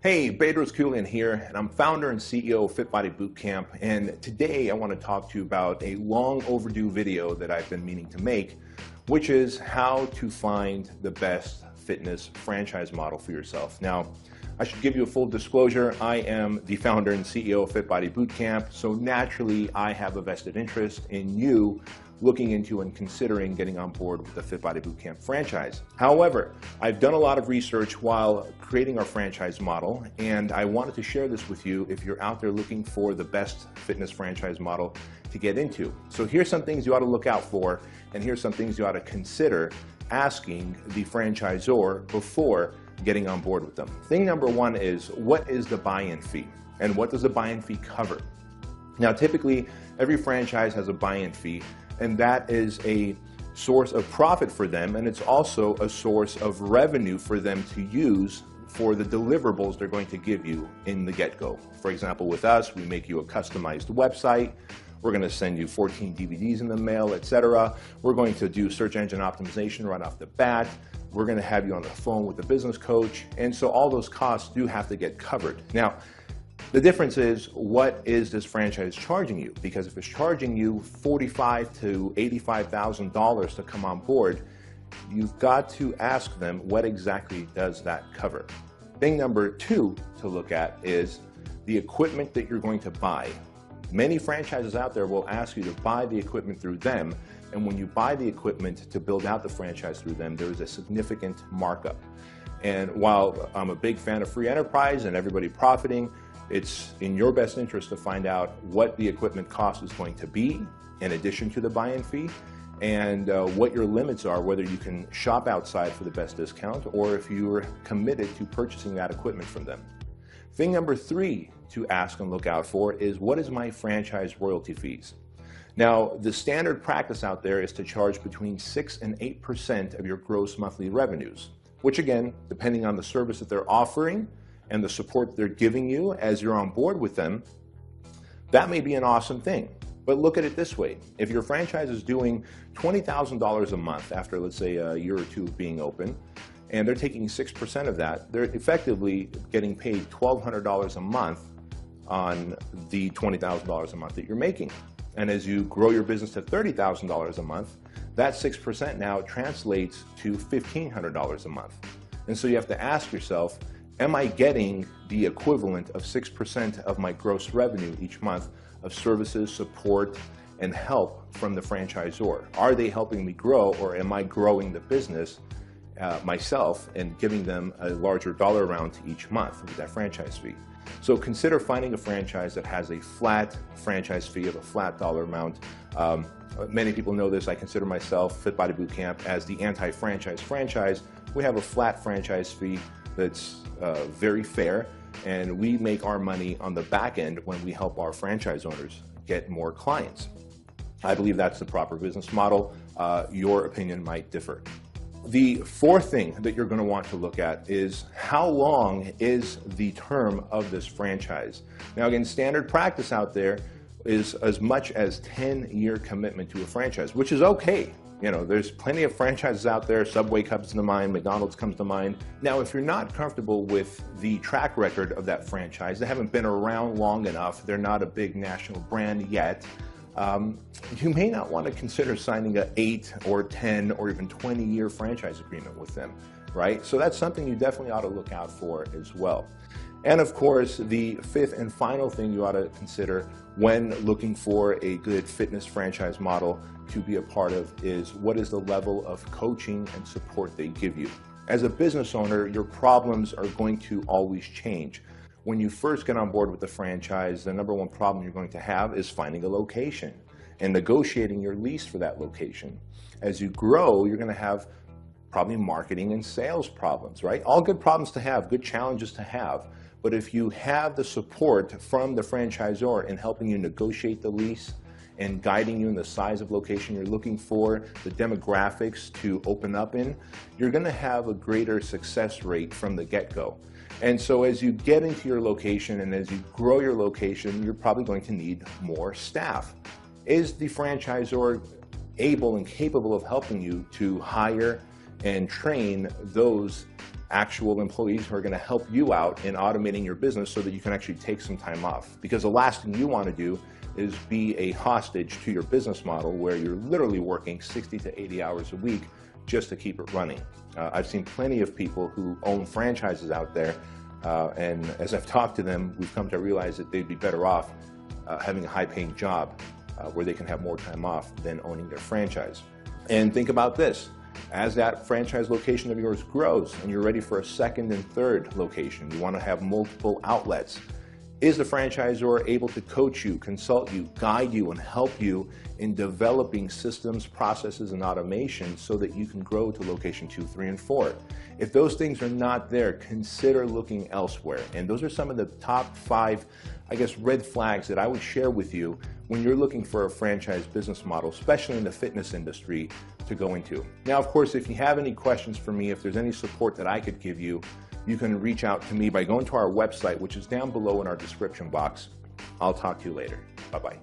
Hey, Bedros Keuilian here, and I'm founder and CEO of Fit Body Bootcamp. And today I want to talk to you about a long overdue video that I've been meaning to make, which is how to find the best fitness franchise model for yourself. Now, I should give you a full disclosure. I am the founder and CEO of Fit Body Bootcamp, so naturally I have a vested interest in you looking into and considering getting on board with the Fit Body Bootcamp franchise. However, I've done a lot of research while creating our franchise model, and I wanted to share this with you if you're out there looking for the best fitness franchise model to get into. So here's some things you ought to look out for, and here's some things you ought to consider asking the franchisor before getting on board with them. Thing number one is, what is the buy-in fee? And what does the buy-in fee cover? Now, typically, every franchise has a buy-in fee, and that is a source of profit for them, and it's also a source of revenue for them to use for the deliverables they're going to give you in the get-go. For example, with us, we make you a customized website. We're going to send you 14 DVDs in the mail, etc. We're going to do search engine optimization right off the bat. We're going to have you on the phone with the business coach, and so all those costs do have to get covered. Now, the difference is, what is this franchise charging you? Because if it's charging you $45,000 to $85,000 to come on board, you've got to ask them, what exactly does that cover? Thing number two to look at is the equipment that you're going to buy. Many franchises out there will ask you to buy the equipment through them, and when you buy the equipment to build out the franchise through them, there is a significant markup. And while I'm a big fan of free enterprise and everybody profiting, it's in your best interest to find out what the equipment cost is going to be in addition to the buy-in fee, and what your limits are, whether you can shop outside for the best discount or if you're committed to purchasing that equipment from them. Thing number three to ask and look out for is, what is my franchise royalty fees? Now, the standard practice out there is to charge between 6 and 8% of your gross monthly revenues, which again, depending on the service that they're offering and the support they're giving you as you're on board with them, that may be an awesome thing. But look at it this way. If your franchise is doing $20,000 a month after, let's say, a year or two of being open, and they're taking 6% of that, they're effectively getting paid $1,200 a month on the $20,000 a month that you're making. And as you grow your business to $30,000 a month, that 6% now translates to $1,500 a month. And so you have to ask yourself, am I getting the equivalent of 6% of my gross revenue each month of services, support, and help from the franchisor? Are they helping me grow, or am I growing the business myself and giving them a larger dollar amount each month with that franchise fee? So consider finding a franchise that has a flat franchise fee of a flat dollar amount. Many people know this. I consider myself, Fit Body Bootcamp, as the anti-franchise franchise. We have a flat franchise fee that's very fair, and we make our money on the back end when we help our franchise owners get more clients. I believe that's the proper business model. Your opinion might differ. The fourth thing that you're going to want to look at is, how long is the term of this franchise? Now again, standard practice out there is as much as 10-year commitment to a franchise, which is okay. You know, there's plenty of franchises out there. Subway comes to mind, McDonald's comes to mind. Now, if you're not comfortable with the track record of that franchise, they haven't been around long enough, they're not a big national brand yet, you may not want to consider signing an 8 or 10 or even 20-year franchise agreement with them, right? So that's something you definitely ought to look out for as well. And of course, the fifth and final thing you ought to consider when looking for a good fitness franchise model to be a part of is, what is the level of coaching and support they give you? As a business owner, your problems are going to always change. When you first get on board with the franchise, the number one problem you're going to have is finding a location and negotiating your lease for that location. As you grow, you're going to have probably marketing and sales problems, right? All good problems to have, good challenges to have. But if you have the support from the franchisor in helping you negotiate the lease and guiding you in the size of location you're looking for, the demographics to open up in, you're going to have a greater success rate from the get-go. And so as you get into your location and as you grow your location, you're probably going to need more staff. Is the franchisor able and capable of helping you to hire and train those actual employees who are going to help you out in automating your business so that you can actually take some time off. Because the last thing you want to do is be a hostage to your business model where you're literally working 60 to 80 hours a week just to keep it running. I've seen plenty of people who own franchises out there, and as I've talked to them, we've come to realize that they'd be better off having a high-paying job where they can have more time off than owning their franchise. And think about this. As that franchise location of yours grows and you're ready for a second and third location, you want to have multiple outlets. Is the franchisor able to coach you, consult you, guide you, and help you in developing systems, processes, and automation so that you can grow to location 2, 3, and 4? If those things are not there, consider looking elsewhere. And those are some of the top 5, red flags that I would share with you when you're looking for a franchise business model, especially in the fitness industry, to go into. Now, of course, if you have any questions for me, if there's any support that I could give you, you can reach out to me by going to our website, which is down below in our description box. I'll talk to you later. Bye-bye.